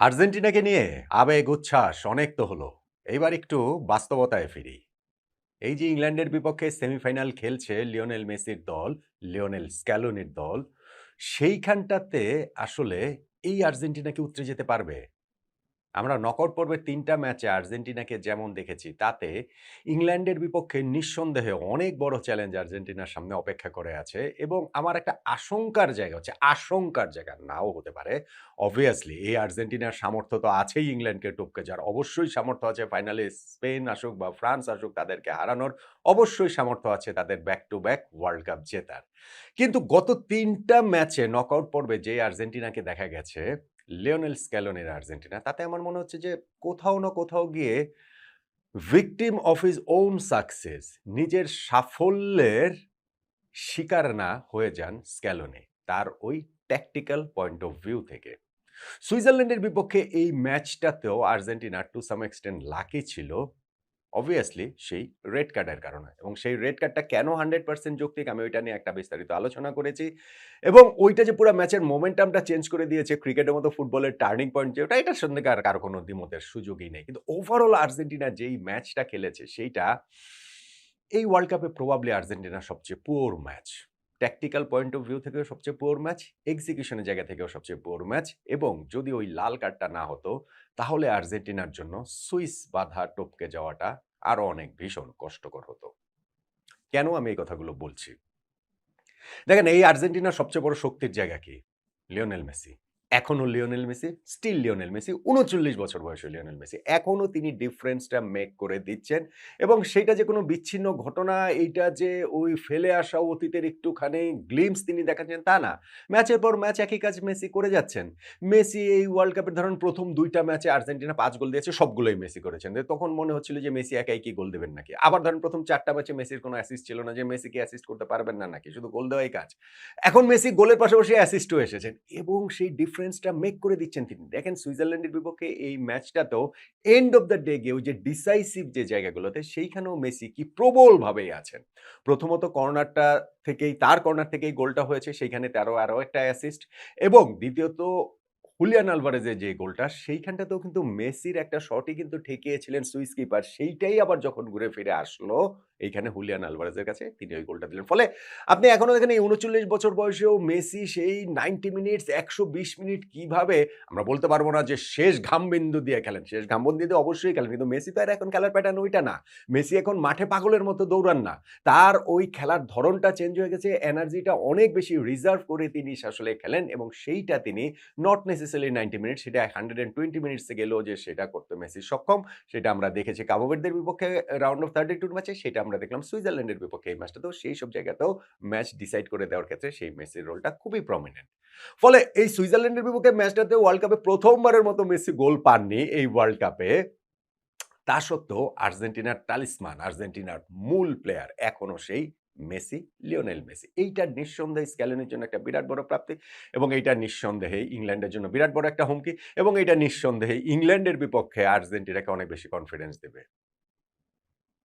আর্জেন্টিনাকে নিয়ে আবেগ উচ্ছ্বাস অনেক তো হলো। এইবার একটু বাস্তবতায় ফিরি। এই যে ইংল্যান্ডের বিপক্ষে সেমিফাইনাল খেলছে লিওনেল মেসির দল, লিওনেল স্ক্যালোনির দল, সেইখানটাতে আসলে এই আর্জেন্টিনা কি উতরে যেতে পারবে? আমরা নকআউট পর্বের ৩ টা ম্যাচে আর্জেন্টিনাকে যেমন দেখেছি, তাতে ইংল্যান্ডের বিপক্ষে নিঃসন্দেহে অনেক বড় চ্যালেঞ্জ আর্জেন্টিনার সামনে অপেক্ষা করে আছে এবং আমার একটা আশঙ্কার জায়গা হচ্ছে, আশঙ্কার জায়গা নাও হতে পারে। অবভিয়াসলি এই আর্জেন্টিনার সামর্থ্য তো আছেই ইংল্যান্ডকে টপকে যাওয়ার। অবশ্যই সামর্থ্য আছে ফাইনালে স্পেন আসুক বা ফ্রান্স আসুক তাদেরকে হারানোর। অবশ্যই সামর্থ্য আছে তাদের back to back world cup জেতার। কিন্তু গত ৩ টা ম্যাচে নকআউট পর্বে যে আর্জেন্টিনাকে দেখা গেছে লিওনেল স্ক্যালোনির আর্জেন্টিনা, তাতে আমার মনে হচ্ছে যে কোথাও না কোথাও গিয়ে victim of his own success, নিজের সাফল্যের শিকার না হয়ে যান স্ক্যালোনি তার ওই ট্যাকটিক্যাল পয়েন্ট অফ ভিউ থেকে। সুইজারল্যান্ডের বিপক্ষে এই ম্যাচটাতেও Argentina to some extent lucky ছিল অবভিয়াসলি সেই রেড কার্ডের কারণে, এবং সেই রেড কার্ডটা কেন 100% যৌক্তিক আমি ওইটা নিয়ে একটা বিস্তারিত আলোচনা করেছি। এবং ওইটা যে পুরো ম্যাচের মোমেন্টামটা চেঞ্জ করে দিয়েছে, ক্রিকেটের মতো ফুটবলের টার্নিং পয়েন্ট যেটা, এটার সঙ্গে আর কারো কোনো দ্বিমতের সুযোগই নেই। কিন্তু ওভারঅল আর্জেন্টিনা যেই ম্যাচটা খেলেছে সেইটা এই ওয়ার্ল্ড কাপে প্রবাবলি আর্জেন্টিনার সবচেয়ে poor match. Tactical point of view থেকেও সবচেয়ে পুয়ার ম্যাচ, এক্সিকিউশনের জায়গা থেকেও সবচেয়ে পুয়ার ম্যাচ, এবং যদি ওই লাল কার্ডটা না হতো তাহলে আর্জেন্টিনার জন্য সুইস বাধা টপকে যাওয়াটা আরো অনেক ভীষণ কষ্টকর হতো। কেন আমি এই কথাগুলো বলছি? দেখেন, এই আর্জেন্টিনার সবচেয়ে বড় শক্তির জায়গা কি? Lionel Messi. এখনো Lionel Messi, still Lionel Messi, ৩৯ বছর বয়সী লিওনেল মেসি। এখনো তিনি ডিফারেন্সটা মেক করে দিচ্ছেন, এবং সেইটা যে কোনো বিচ্ছিন্ন ঘটনা, এইটা যে ওই ফেলে আসা অতীতের একটুখানি গ্লিম্পস তিনি দেখাচ্ছেন তা না। ম্যাচের পর ম্যাচ একই কাজ মেসি করে যাচ্ছেন। মেসি এই ওয়ার্ল্ড কাপের ধরেন ১ম ২ টা ম্যাচে আর্জেন্টিনা ৫ গোল দিয়েছে, সবগুলোই মেসি করেছেন। তখন মনে হচ্ছিল যে মেসি একাই কি গোল দেবেন নাকি? আবার ধরেন ১ম ৪ টা ম্যাচে মেসির কোনো অ্যাসিস্ট ছিল না, যে মেসি কি অ্যাসিস্ট করতে পারবেন না নাকি? শুধু গোল দেওয়াই কাজ। এখন মেসি গোলের পাশাপাশি অ্যাসিস্টও এসেছেন, এবং সেই ডিফারেন্সটা মেক করে দিচ্ছেন তিনি। দেখেন, সুইজারল্যান্ডের বিপক্ষে এই ম্যাচটাতেও এন্ড অফ দ্য ডে গিয়ে ওই যে ডিসাইসিভ যে জায়গাগুলোতে, সেইখানেও মেসি কি প্রবলভাবেই আছেন। প্রথমত কর্নারটা থেকেই, তার কর্নার থেকেই গোলটা হয়েছে, সেইখানে আরো একটা অ্যাসিস্ট, এবং দ্বিতীয়ত হুলিয়ান আলভারেজের যে গোলটা, সেইখানটাতেও কিন্তু মেসির একটা শটই কিন্তু ঠেকিয়েছিলেন সুইস কিপার। সেইটাই আবার যখন ঘুরে ফিরে আসলো এইখানে হুলিয়ান আলভারেজের কাছে, তিনি ওই গোলটা দিলেন। ফলে আপনি এখনো দেখেন এই ৩৯ বছর বয়সেও মেসি সেই 90 মিনিটস, ১২০ মিনিট কিভাবে, আমরা বলতে পারব না যে শেষ ঘামবিন্দু দিয়ে খেলেন। শেষ ঘামবিন্দু দিয়ে অবশ্যই খেলেন। কিন্তু মেসি তো আর এখন খেলার প্যাটার্ন ওইটা না। মেসি এখন মাঠে পাগলের মতো দৌড়ান না। তার ওই খেলার ধরনটা চেঞ্জ হয়ে গেছে। এনার্জিটা অনেক বেশি রিজার্ভ করে তিনি আসলে খেলেন, এবং সেইটা তিনি নট নেসেসারিলি 90 মিনিট, সেটা 120 মিনিটসে গেলেও যে সেটা করতে মেসি সক্ষম, সেটা আমরা দেখেছি কাবো ভার্দের বিপক্ষে রাউন্ড অফ 32 ম্যাচে, সেটা আমরা দেখলাম সুইজারল্যান্ডের বিপক্ষে এই ম্যাচটাতেও। সেই সব জায়গাতেও ম্যাচ ডিসাইড করে দেওয়ার ক্ষেত্রে সেই মেসির রোলটা খুবই প্রমিনেন্ট। ফলে এই সুইজারল্যান্ডের বিপক্ষে ম্যাচটাতে ওয়ার্ল্ড কাপে ১ম বারের মতো মেসি গোল পাননি এই ওয়ার্ল্ড কাপে। তা সত্ত্বেও আর্জেন্টিনার তালিস্মান, আর্জেন্টিনার মূল প্লেয়ার এখনো সেই মেসি, লিওনেল মেসি। এইটা নিঃসন্দেহে স্ক্যালোনির জন্য একটা বিরাট বড় প্রাপ্তি, এবং এইটা নিঃসন্দেহে ইংল্যান্ডের জন্য বিরাট বড় একটা হুমকি, এবং এইটা নিঃসন্দেহে ইংল্যান্ডের বিপক্ষে আর্জেন্টিনাকে অনেক বেশি কনফিডেন্স দেবে।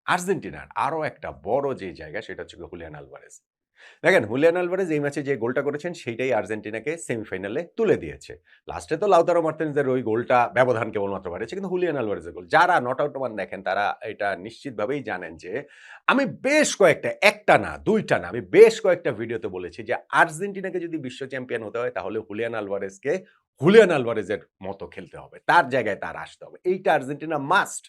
আর্জেন্টিনার আরো একটা বড় যে জায়গা, সেটা হচ্ছে গিয়ে হুলিয়ান আলভারেজ। দেখেন, হুলিয়ান আলভারেজ এই ম্যাচে যে গোলটা করেছেন সেইটাই আর্জেন্টিনাকে সেমিফাইনালে তুলে দিয়েছে। লাস্টে তো লাউতারো মার্তিনেজের ওই গোলটা ব্যবধান কেবলমাত্র বাড়িয়েছে, কিন্তু হুলিয়ান আলভারেজের গোল, যারা নট আউট ওমান দেখেন তারা এটা নিশ্চিতভাবেই জানেন যে আমি বেশ কয়েকটা, একটা না, ২ টা না, আমি বেশ কয়েকটা ভিডিওতে বলেছি যে আর্জেন্টিনাকে যদি বিশ্ব চ্যাম্পিয়ন হতে হয় তাহলে হুলিয়ান আলভারেজকে হুলিয়ান আলভারেজের মতো খেলতে হবে। তার জায়গায় তার আসতে হবে। এইটা আর্জেন্টিনা মাস্ট,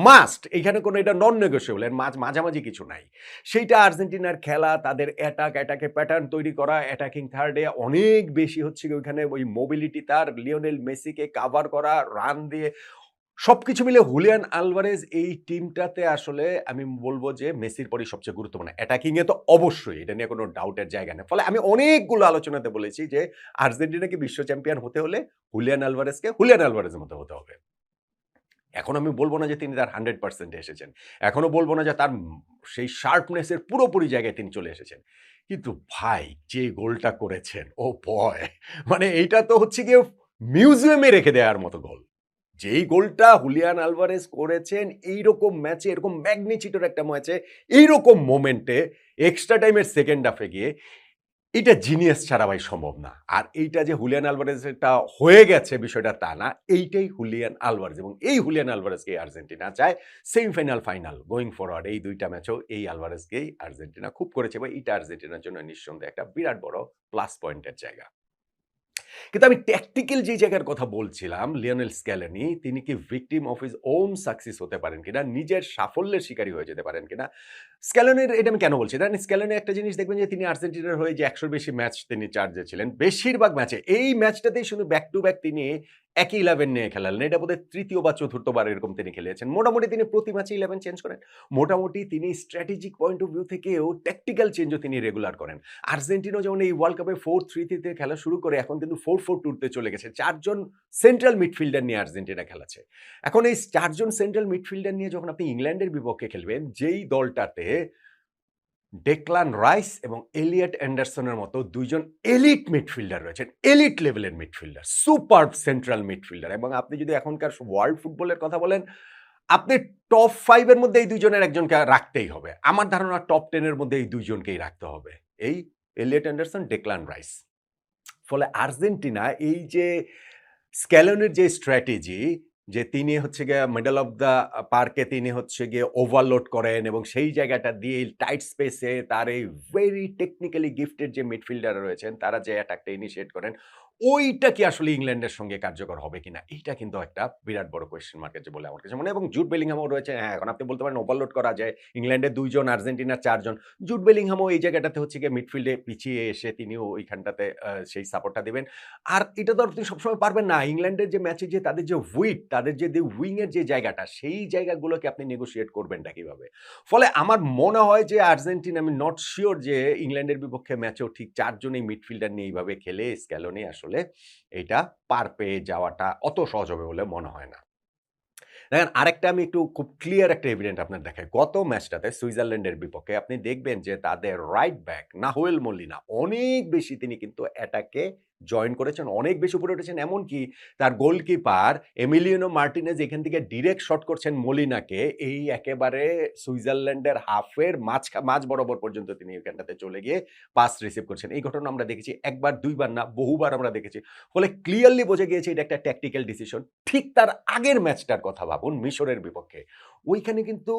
মাস্ট। এইখানে কোনো এটা নন নেগোশিয়েবল, এর মাঝামাঝি কিছু নাই। সেইটা আর্জেন্টিনার খেলা, তাদের অ্যাটাকে প্যাটার্ন তৈরি করা, অ্যাটাকিং থার্ড এ অনেক বেশি হচ্ছে গিয়ে ওইখানে ওই মোবিলিটি তার, লিওনেল মেসিকে কাভার করা, রান দিয়ে সবকিছু মিলে হুলিয়ান আলভারেজ এই টিমটাতে আসলে আমি বলব যে মেসির পরেই সবচেয়ে গুরুত্বপূর্ণ। অ্যাটাকিং এ তো অবশ্যই, এটা নিয়ে কোনো ডাউটের জায়গা নেই। ফলে আমি অনেকগুলো আলোচনাতে বলেছি যে আর্জেন্টিনাকে বিশ্ব চ্যাম্পিয়ন হতে হলে হুলিয়ান আলভারেজকে হুলিয়ান আলভারেজের মতো হতে হবে। এখন আমি বলব না যে তিনি তার 100% এ এসেছেন। এখনো বলব না যে তার সেই শার্পনেস এর পুরোপুরি জায়গায় তিনি চলে এসেছেন। কিন্তু ভাই, যে গোলটা করেছেন, ও বয়! মানে এইটা তো হচ্ছে গিয়ে মিউজিয়ামে রেখে দেওয়ার মতো গোল। যেই গোলটা হুলিয়ান আলভারেজ করেছেন এইরকম ম্যাচে, এরকম ম্যাগনিচিউড এর একটা ম্যাচে, এইরকম মোমেন্টে, এক্সট্রা টাইমের সেকেন্ড হাফে গিয়ে এটা জিনিয়াস ছাড়া ভাই সম্ভব না। আর এইটা যে হুলিয়ান আলভারেজেরটা হয়ে গেছে বিষয়টা তা না। এইটাই হুলিয়ান আলভারেজ এবং এই হুলিয়ান আলভারেজকেই আর্জেন্টিনা চায় সেমিফাইনাল, ফাইনাল গোয়িং ফরওয়ার্ড এই ২ টা ম্যাচেও এই আলভারেজকেই আর্জেন্টিনা খুব করেছে এবং এইটা আর্জেন্টিনার জন্য নিঃসন্দেহে একটা বিরাট বড় প্লাস পয়েন্টের জায়গা। কিন্তু আমি ট্যাকটিক্যাল যে জায়গার কথা বলছিলাম, লিওনেল স্ক্যালোনি তিনি কি victim of his own success হতে পারেন কিনা? নিজের সাফল্যের শিকারী হয়ে যেতে পারেন কিনা? স্ক্যালোনির এটা আমি কেন বলছি? জানেন স্ক্যালোনি একটা জিনিস দেখবেন যে তিনি আর্জেন্টিনার হয়ে যে ১০০ র বেশি ম্যাচ তিনি চার্জে ছিলেন। বেশিরভাগ ম্যাচে এই ম্যাচটাতেই শুধু ব্যাক টু ব্যাক তিনি একই 11 নিয়ে খেলালেন। এটা বোধহয় ৩য় বা ৪র্থ বার এরকম তিনি খেলেছেন। মোটামুটি তিনি প্রতি ম্যাচে 11 চেঞ্জ করেন। মোটামুটি তিনি স্ট্র্যাটেজিক পয়েন্ট অফ ভিউ থেকেও ট্যাকটিক্যাল চেঞ্জও তিনি রেগুলার করেন। আর্জেন্টিনা যেমন এই ওয়ার্ল্ড কাপে 4-3-3 তে খেলা শুরু করে এখন কিন্তু 4-4-2 তে চলে গেছে। ৪ জন সেন্ট্রাল মিডফিল্ডার নিয়ে আর্জেন্টিনা খেলাচ্ছে। এখন এই ৪ জন সেন্ট্রাল মিডফিল্ডার নিয়ে যখন আপনি ইংল্যান্ডের বিপক্ষে খেলবেন, যেই দলটাতে ডেকলান রাইস এবং এলিয়ট অ্যান্ডারসনের মতো ২ জন এলিট মিডফিল্ডার রয়েছেন। এলিট লেভেলের মিডফিল্ডার, সুপারব সেন্ট্রাল মিডফিল্ডার এবং আপনি যদি এখনকার ওয়ার্ল্ড ফুটবলের কথা বলেন, আপনি টপ 5 এর মধ্যে এই ২ জনের একজনকে রাখতেই হবে। আমার ধারণা টপ 10 এর মধ্যে এই ২ জনকেই রাখতে হবে। এই এলিয়ট অ্যান্ডারসন, ডেকলান রাইস। ফলে আর্জেন্টিনা এই যে স্ক্যালোনির যে স্ট্র্যাটেজি যে তিনি হচ্ছে গিয়ে মিডল অফ দ্য পার্কে তিনি হচ্ছে গিয়ে ওভারলোড করেন এবং সেই জায়গাটা দিয়ে টাইট স্পেসে তার এই ভেরি টেকনিক্যালি গিফটেড যে মিডফিল্ডার রয়েছেন তারা যে অ্যাটাকটা ইনিশিয়েট করেন ওইটা কি আসলে ইংল্যান্ডের সঙ্গে কার্যকর হবে কিনা এইটা কিন্তু একটা বিরাট বড় কোয়েশ্চেন মার্ক আছে বলে আমার কাছে মনে হয় এবং জুড বেলিংহামও রয়েছে হ্যাঁ এখন আপনি বলতে পারেন ওভারলোড করা যায় ইংল্যান্ডের ২ জন আর্জেন্টিনার ৪ জন জুড বেলিংহামও এই জায়গাটাতে হচ্ছে গিয়ে মিডফিল্ডে পিছিয়ে এসে তিনিও ওইখানটাতে সেই সাপোর্টটা দিবেন আর এটা তো আপনি সবসময় পারবেন না। ইংল্যান্ডের যে ম্যাচে যে তাদের যে উইড, তাদের যে উইং এর যে জায়গাটা, সেই জায়গাগুলোকে আপনি নেগোশিয়েট করবেনটা কিভাবে? ফলে আমার মনে হয় যে আর্জেন্টিনা আমি নট সিউর যে ইংল্যান্ডের বিপক্ষে ম্যাচেও ঠিক ৪ জনই মিডফিল্ডার নিয়ে এইভাবে খেলে স্ক্যালোনি আসলে এইটা পার পেয়ে যাওয়াটা অত সহজ হবে বলে মনে হয় না। দেখেন আরেকটা আমি একটু খুব ক্লিয়ার একটা এভিডেন্ট আপনার দেখাই। গত ম্যাচটাতে সুইজারল্যান্ডের বিপক্ষে আপনি দেখবেন যে তাদের রাইট ব্যাক নাহুয়েল মলিনা অনেক বেশি তিনি কিন্তু অ্যাটাকে জয়েন করেছেন, অনেক বেশি উপরে উঠেছেন। এমনকি তার গোলকিপার এমিলিয়ানো মার্টিনেজ এখান থেকে ডিরেক্ট শট করছেন মলিনাকে। এই একেবারে সুইজারল্যান্ডের হাফের মাঝ বরাবর পর্যন্ত তিনি এখানটাতে চলে গিয়ে পাস রিসিভ করছেন। এই ঘটনা আমরা দেখেছি ১ বার ২ বার না বহুবার আমরা দেখেছি। ফলে ক্লিয়ারলি বোঝা গিয়েছে এটা একটা ট্যাকটিক্যাল ডিসিশন। ঠিক তার আগের ম্যাচটার কথা ভাবুন মিশরের বিপক্ষে। ওইখানে কিন্তু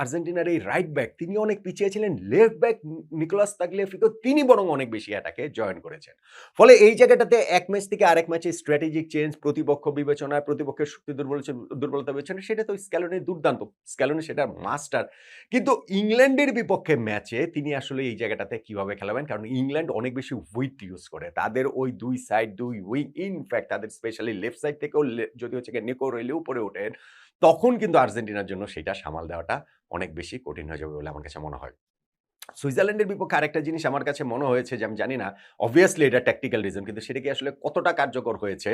আর্জেন্টিনার এই রাইট ব্যাক তিনি অনেক পিছিয়ে ছিলেন। লেফট ব্যাক নিকোলাস তাগলিয়াফিকো তিনি বরং অনেক বেশি অ্যাটাকে জয়েন করেছেন। ফলে এই জায়গাটাতে এক ম্যাচ থেকে আরেক ম্যাচে স্ট্র্যাটেজিক চেঞ্জ, প্রতিপক্ষ বিবেচনায়, প্রতিপক্ষের শক্তি দুর্বলতা বিবেচনায় সেটা তো স্ক্যালোনির দুর্দান্ত। স্ক্যালোনি সেটার মাস্টার। কিন্তু ইংল্যান্ডের বিপক্ষে ম্যাচে তিনি আসলে এই জায়গাটাতে কিভাবে খেলাবেন? কারণ ইংল্যান্ড অনেক বেশি উইডথ ইউজ করে। তাদের ওই ২ সাইড ২ উইং ইনফ্যাক্ট তাদের স্পেশালি লেফট সাইড থেকেও যদি হচ্ছে গিয়ে নিকো রেইলে উপরে ওঠেন, তখন কিন্তু আর্জেন্টিনার জন্য সেটা সামাল দেওয়াটা অনেক বেশি কঠিন হয়ে যাবে বলে আমার কাছে মনে হয়। সুইজারল্যান্ডের বিপক্ষে আরেকটা জিনিস আমার কাছে মনে হয়েছে যে আমি জানি না, obviously এটা ট্যাকটিক্যাল রিজন কিন্তু সেটা কি আসলে কতটা কার্যকর হয়েছে?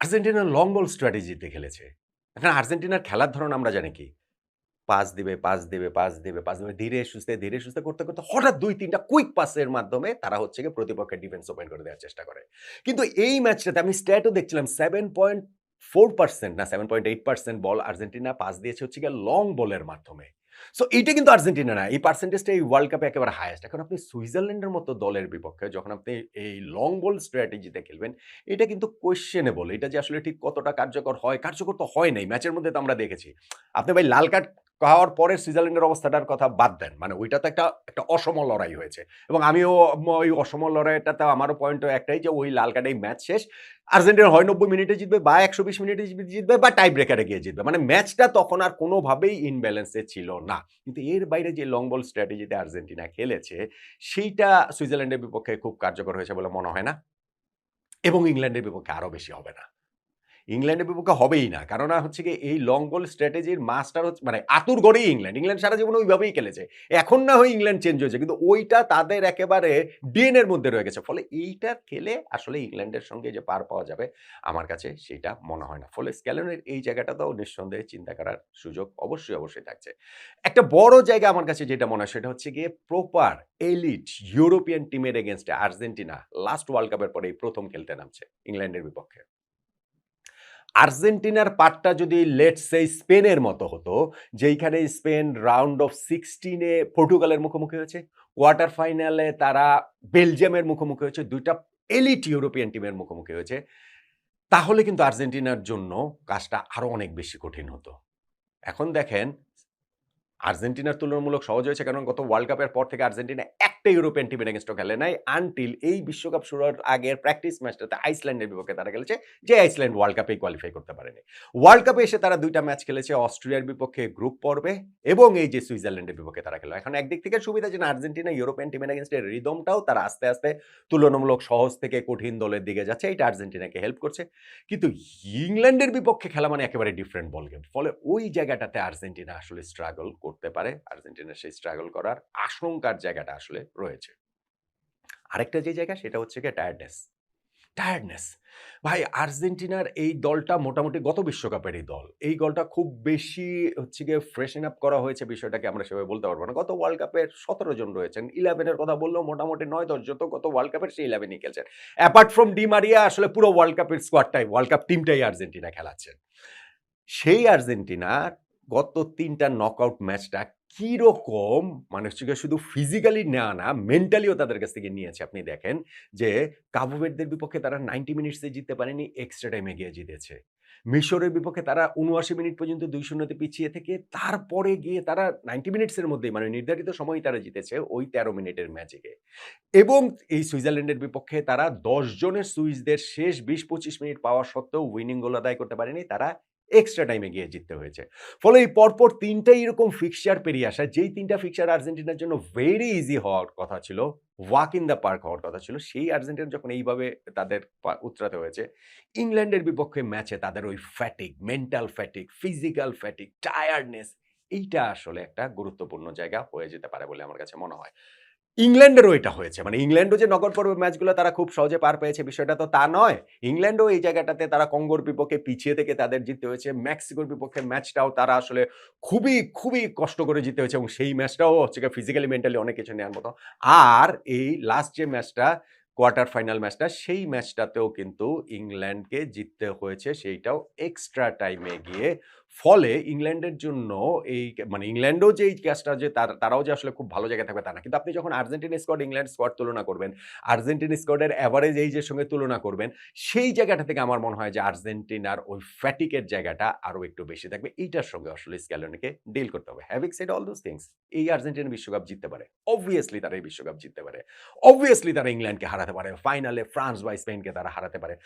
আর্জেন্টিনা লং বল স্ট্র্যাটেজিতে খেলেছে। এখন আর্জেন্টিনার খেলার ধরন আমরা জানি কি? পাস দিবে, পাস দিবে, পাস দিবে, পাস দিবে। ধীরে সুস্থে করতে হঠাৎ ২-৩ টা কুইক পাসের মাধ্যমে তারা হচ্ছে গিয়ে প্রতিপক্ষের ডিফেন্স ওপেন করে দেওয়ার চেষ্টা করে। কিন্তু এই ম্যাচটাতে আমি স্ট্যাটও দেখছিলাম 7.4% না 7.8% বল আর্জেন্টিনা পাস দিয়েছে হচ্ছে গিয়ে লং বলের মাধ্যমে। সো এইটা কিন্তু আর্জেন্টিনা না। এই পার্সেন্টেজটা এই ওয়ার্ল্ড কাপে একেবারে হাইয়েস্ট। এখন আপনি সুইজারল্যান্ডের মতো দলের বিপক্ষে যখন আপনি এই লং বল স্ট্র্যাটেজিতে খেলবেন, এটা কিন্তু কোয়েশ্চেনেবল। এটা যে আসলে ঠিক কতটা কার্যকর হয়, কার্যকর তো হয় নাই। ম্যাচের মধ্যে তো আমরা দেখেছি। আপনি ভাই লাল কার্ড খাওয়ার পরে সুইজারল্যান্ডের অবস্থাটার কথা বাদ দেন। মানে ওইটা তো একটা অসম লড়াই হয়েছে। এবং আমিও ওই অসম লড়াইটাতে আমারও পয়েন্ট একটাই যে ওই লাল কার্ডেই ম্যাচ শেষ। আর্জেন্টিনা হয় ৯০ মিনিটে জিতবে বা ১২০ মিনিটে জিতবে বা টাই ব্রেকারে গিয়ে জিতবে। মানে ম্যাচটা তখন আর কোনোভাবেই ইনব্যালেন্সে ছিল না। কিন্তু এর বাইরে যে লং বল স্ট্র্যাটেজিতে আর্জেন্টিনা খেলেছে, সেইটা সুইজারল্যান্ডের বিপক্ষে খুব কার্যকর হয়েছে বলে মনে হয় না। এবং ইংল্যান্ডের বিপক্ষে আরো বেশি হবে না। ইংল্যান্ডের বিপক্ষে হবেই না। কেননা হচ্ছে গিয়ে এই লং বল স্ট্র্যাটেজির মাস্টার হচ্ছে মানে আতুরঘরেই ইংল্যান্ড। ইংল্যান্ড সারা জীবন ওইভাবেই খেলেছে। এখন না হয় ইংল্যান্ড চেঞ্জ হয়েছে। কিন্তু ওইটা তাদের একেবারে ডিএনএ এর মধ্যে রয়ে গেছে। ফলে এইটা খেলে আসলে ইংল্যান্ডের সঙ্গে যে পার পাওয়া যাবে আমার কাছে সেটা মনে হয় না। ফলে স্ক্যালোনির এই জায়গাটাতেও নিঃসন্দেহে চিন্তা করার সুযোগ অবশ্যই থাকছে। একটা বড় জায়গা আমার কাছে যেটা মনে হয় সেটা হচ্ছে গিয়ে প্রপার এলিট ইউরোপিয়ান টিমের এগেইনস্টে আর্জেন্টিনা লাস্ট ওয়ার্ল্ড কাপের পরে এই ১ম খেলতে নামছে ইংল্যান্ডের বিপক্ষে। আর্জেন্টিনার পার্টটা যদি লেটস সে স্পেনের মতো হতো, যেইখানে স্পেন রাউন্ড অফ 16 এ পর্তুগালের মুখোমুখি হয়েছে, কোয়ার্টার ফাইনালে তারা বেলজিয়ামের মুখোমুখি হয়েছে, ২ টা এলিট ইউরোপিয়ান টিমের মুখোমুখি হয়েছে। তাহলে কিন্তু আর্জেন্টিনার জন্য কাজটা আরো অনেক বেশি কঠিন হতো। এখন দেখেন আর্জেন্টিনার তুলনামূলক সহজ হয়েছে কারণ গত ওয়ার্ল্ড কাপের পর থেকে আর্জেন্টিনা একটা ইউরোপিয়ান টিমের এগেইনস্টও খেলে নাই আনটিল এই বিশ্বকাপ শুরুর আগের প্র্যাকটিস ম্যাচটাতে আইসল্যান্ডের বিপক্ষে তারা খেলেছে, যে আইসল্যান্ড ওয়ার্ল্ড কাপেই কোয়ালিফাই করতে পারেনি। ওয়ার্ল্ড কাপে এসে তারা ২ টা ম্যাচ খেলেছে অস্ট্রেলিয়ার বিপক্ষে গ্রুপ পর্বে এবং এই যে সুইজারল্যান্ডের বিপক্ষে তারা খেলো। এখন একদিক থেকে সুবিধা যে আর্জেন্টিনা ইউরোপিয়ান টিমের এগেইনস্টে রিদমটাও তারা আস্তে, আস্তে তুলনামূলক সহজ থেকে কঠিন দলের দিকে যাচ্ছে। এটা আর্জেন্টিনাকে হেল্প করছে। কিন্তু ইংল্যান্ডের বিপক্ষে খেলা মানে একেবারে ডিফারেন্ট বল গেম। ফলে ওই জায়গাটাতে আর্জেন্টিনা আসলে স্ট্রাগল করতে পারে। আর্জেন্টিনার সেই স্ট্রাগল করার আশঙ্কার জায়গাটা আসলে রয়েছে। আরেকটা যে জায়গা সেটা হচ্ছে গিয়ে টায়ার্ডনেস। টায়ার্ডনেস। ভাই আর্জেন্টিনার এই দলটা মোটামুটি গত বিশ্বকাপেরই দল। এই দলটা খুব বেশি হচ্ছে গিয়ে ফ্রেশন আপ করা হয়েছে বিষয়টাকে আমরা সেভাবে বলতে পারব না। গত ওয়ার্ল্ড কাপের ১৭ জন রয়েছেন। 11 এর কথা বললেও মোটামুটি ৯-১০ জন তো গত ওয়ার্ল্ড কাপের সেই 11 ই খেলছেন। অ্যাপার্ট ফ্রম ডি মারিয়া আসলে পুরো ওয়ার্ল্ড কাপের স্কোয়াডটাই, ওয়ার্ল্ড কাপ টিমটাই আর্জেন্টিনা খেলাচ্ছেন। সেই আর্জেন্টিনার গত ৩ টা নকআউট ম্যাচটা কিরকম মানে হচ্ছে গিয়ে শুধু ফিজিক্যালি নেওয়া না, মেন্টালিও তাদের কাছ থেকে নিয়েছে। আপনি দেখেন যে কাবো ভের্দের বিপক্ষে তারা 90 মিনিটসে জিততে পারেনি, এক্সট্রা টাইমে গিয়ে জিতেছে। মিশরের বিপক্ষে তারা ৭৯ মিনিট পর্যন্ত ২-০ তে পিছিয়ে থেকে তারপরে গিয়ে তারা 90 মিনিটসের মধ্যেই মানে নির্ধারিত সময়ই তারা জিতেছে ওই ১৩ মিনিটের ম্যাচে গিয়ে। এবং এই সুইজারল্যান্ডের বিপক্ষে তারা ১০ জনের সুইসদের শেষ ২০-২৫ মিনিট পাওয়া সত্ত্বেও উইনিং গোল আদায় করতে পারেনি। তারা এক্সট্রা টাইমে গিয়ে জিততে হয়েছে। ফলে এই পরপর ৩ টা এরকম ফিক্সচার পেরিয়ে আসা, যেই ৩ টা ফিক্সচার আর্জেন্টিনার জন্য ভেরি ইজি হওয়ার কথা ছিল, ওয়াক ইন দ্য পার্ক হওয়ার কথা ছিল, সেই আর্জেন্টিনা যখন এইভাবে তাদের উতরাতে হয়েছে, ইংল্যান্ডের বিপক্ষে ম্যাচে তাদের ওই fatigue, mental fatigue, physical fatigue, tiredness এইটা আসলে একটা গুরুত্বপূর্ণ জায়গা হয়ে যেতে পারে বলে আমার কাছে মনে হয়। ইংল্যান্ডেরও এটা হয়েছে। মানে ইংল্যান্ডও যে নকআউট পর্বের ম্যাচগুলো তারা খুব সহজে পার পেয়েছে বিষয়টা তো তা নয়। ইংল্যান্ডও এই জায়গাটাতে তারা কঙ্গোর বিপক্ষে পিছিয়ে থেকে তাদের জিততে হয়েছে। মেক্সিকোর বিপক্ষে ম্যাচটাও তারা আসলে খুবই, খুবই কষ্ট করে জিততে হয়েছে এবং সেই ম্যাচটাও হচ্ছে গিয়ে ফিজিক্যালি মেন্টালি অনেক কিছু নেয়ার মতো। আর এই লাস্ট যে ম্যাচটা কোয়ার্টার ফাইনাল ম্যাচটা সেই ম্যাচটাতেও কিন্তু ইংল্যান্ডকে জিততে হয়েছে সেইটাও এক্সট্রা টাইমে গিয়ে। ফলে ইংল্যান্ডের জন্য এই মানে ইংল্যান্ডও যে এই কাজটা যে তারাও যে আসলে খুব ভালো জায়গায় থাকবে তা না। কিন্তু আপনি যখন আর্জেন্টিনা স্কোয়াড, ইংল্যান্ড স্কোয়াড তুলনা করবেন, আর্জেন্টিনা স্কোয়াডের এভারেজ এইজের সঙ্গে তুলনা করবেন, সেই জায়গাটা থেকে আমার মনে হয় যে আর্জেন্টিনার ওই ফ্যাটিক এর জায়গাটা আরো একটু বেশি থাকবে। এইটার সঙ্গে আসলে স্ক্যালোনিকে ডিল করতে হবে। Having said all those things, এই আর্জেন্টিনা বিশ্বকাপ জিততে পারে। অবভিয়াসলি তারা এই বিশ্বকাপ জিততে পারে। অবভিয়াসলি তারা ইংল্যান্ডকে হারাতে পারে। ফাইনালে ফ্রান্স বা স্পেনকে তারা হারাতে পারে।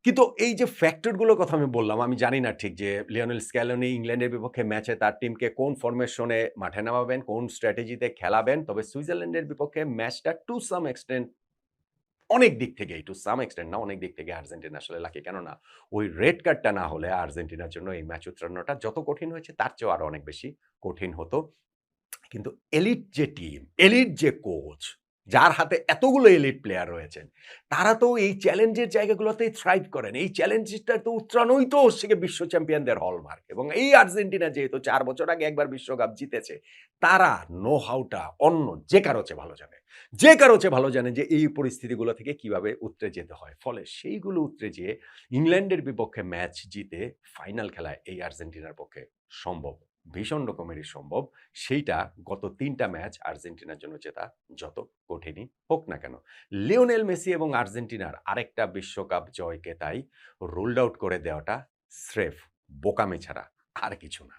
কিন্তু এই যে ফ্যাক্টর গুলোর কথা আমি বললাম, আমি জানি না ঠিক যে লিওনেল স্ক্যালোনি ইংল্যান্ডের বিপক্ষে ম্যাচে তার টিমকে কোন ফরমেশনে মাঠে নামাবেন, কোন স্ট্র্যাটেজিতে খেলাবেন। তবে সুইজারল্যান্ডের বিপক্ষে ম্যাচটা টু সাম এক্সটেন্ট অনেক দিক থেকেই, টু সাম এক্সটেন্ট না, অনেক দিক থেকে আর্জেন্টিনা আসলে লাকি। কেননা ওই রেড কার্ডটা না হলে আর্জেন্টিনার জন্য এই ম্যাচ উতরানোটা যত কঠিন হয়েছে তার চেয়েও আরো অনেক বেশি কঠিন হতো। কিন্তু এলিট যে টিম, এলিট যে কোচ, যার হাতে এতগুলো এলিট প্লেয়ার রয়েছেন, তারা তো এই চ্যালেঞ্জের জায়গাগুলোতেই থ্রাইভ করেন। এই চ্যালেঞ্জটা তো উতরানোই তো হচ্ছে গিয়ে বিশ্ব চ্যাম্পিয়নদের হলমার্ক। এবং এই আর্জেন্টিনা যেহেতু ৪ বছর আগে একবার বিশ্বকাপ জিতেছে, তারা নো হাউটা অন্য যে কারো চেয়ে ভালো জানে। যে কারো চেয়ে ভালো জানে যে এই পরিস্থিতিগুলো থেকে কিভাবে উতরে যেতে হয়। ফলে সেইগুলো উতরে যেয়ে ইংল্যান্ডের বিপক্ষে ম্যাচ জিতে ফাইনাল খেলা এই আর্জেন্টিনার পক্ষে সম্ভব। ভীষণ রকমেরই সম্ভব। সেইটা গত ৩ টা ম্যাচ আর্জেন্টিনার জন্য জেতা যত কঠিনই হোক না কেন। লিওনেল মেসি এবং আর্জেন্টিনার আরেকটা বিশ্বকাপ জয়কে তাই রুলড আউট করে দেওয়াটা স্রেফ বোকামি ছাড়া আর কিছু না।